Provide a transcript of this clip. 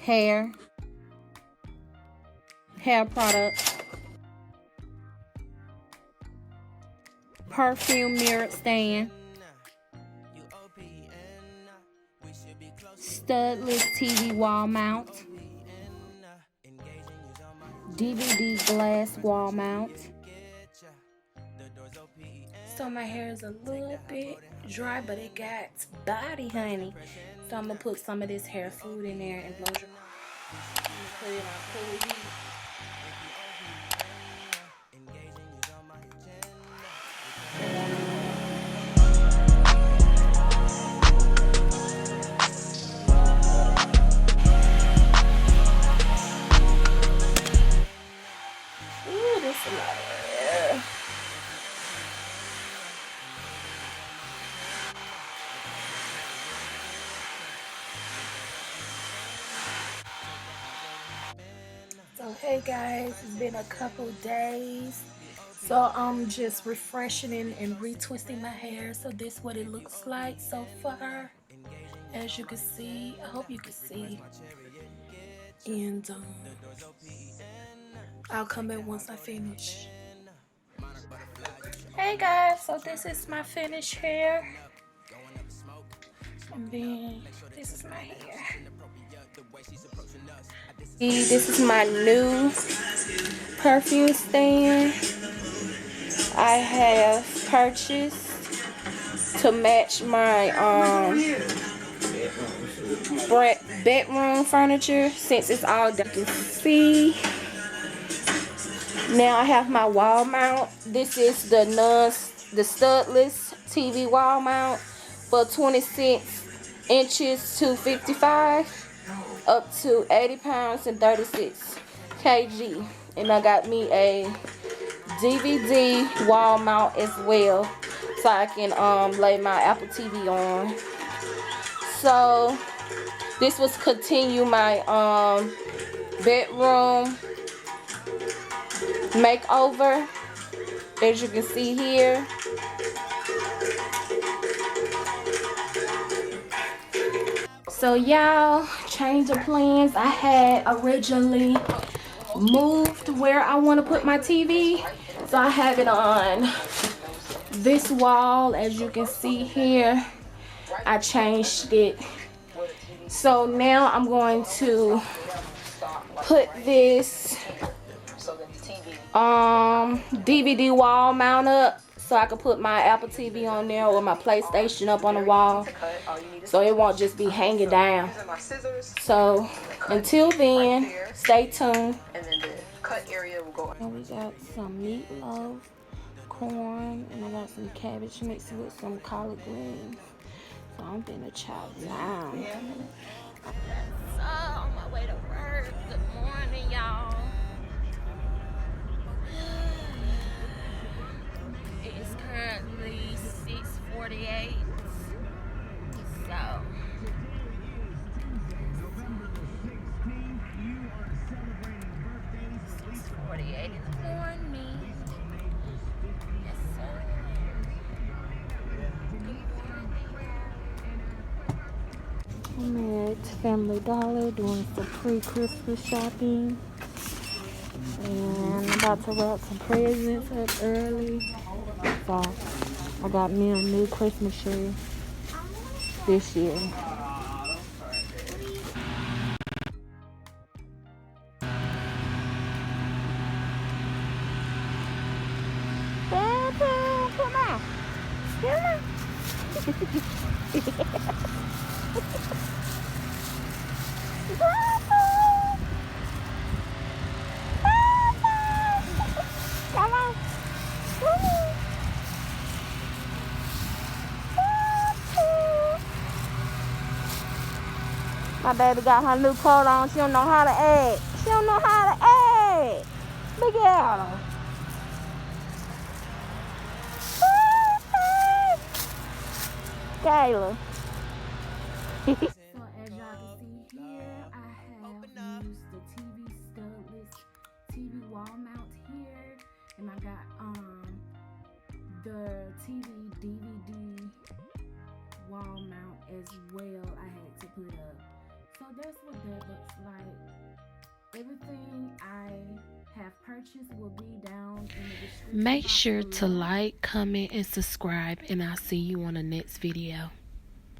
hair products, perfume mirror stand, Studless TV wall mount, DVD glass wall mount. So my hair is a little bit dry, but it got body, honey. So I'm gonna put some of this hair food in there and blow dry. Put it on full heat. Ooh, this is a lot of hair. So hey guys, it's been a couple days, so I'm just refreshing and retwisting my hair. So this is what it looks like so far, as you can see. I hope you can see, and I'll come back once I finish. Hey guys, so this is my finished hair, and then this is my hair. This is my new perfume stand I have purchased to match my bedroom furniture, since it's all done. You can see now I have my wall mount. This is the Studless TV wall mount for 26 inches to 55. Up to 80 pounds and 36 kg. And I got me a DVD wall mount as well, so I can lay my Apple TV on. So this was continue my bedroom makeover, as you can see here. So y'all, change of plans. I had originally moved where I want to put my TV, so I have it on this wall, as you can see here. I changed it, so now I'm going to put this DVD wall mount up, so I can put my Apple TV on there or my PlayStation up on the wall, so it won't just be hanging down. So until then, stay tuned. And we got some meatloaf, corn, and I got some cabbage mixed with some collard greens. So I'm gonna chop down. So on my way to work. Good morning, y'all. It is currently 6:48. So in the morning. Yes, sir. I'm at Family Dollar doing some pre-Christmas shopping, and I'm about to wrap some presents up early. So I got me a new Christmas tree this year. My baby got her new coat on. She don't know how to act. She don't know how to act. Look at her. Kayla. So as y'all can see here, I have used the TV Studless TV wall mount here, and I got the TV DVD wall mount as well. I had to put up. So that's what that looks like. purchase will be down in the description. Make sure to like, comment, and subscribe, and I'll see you on the next video.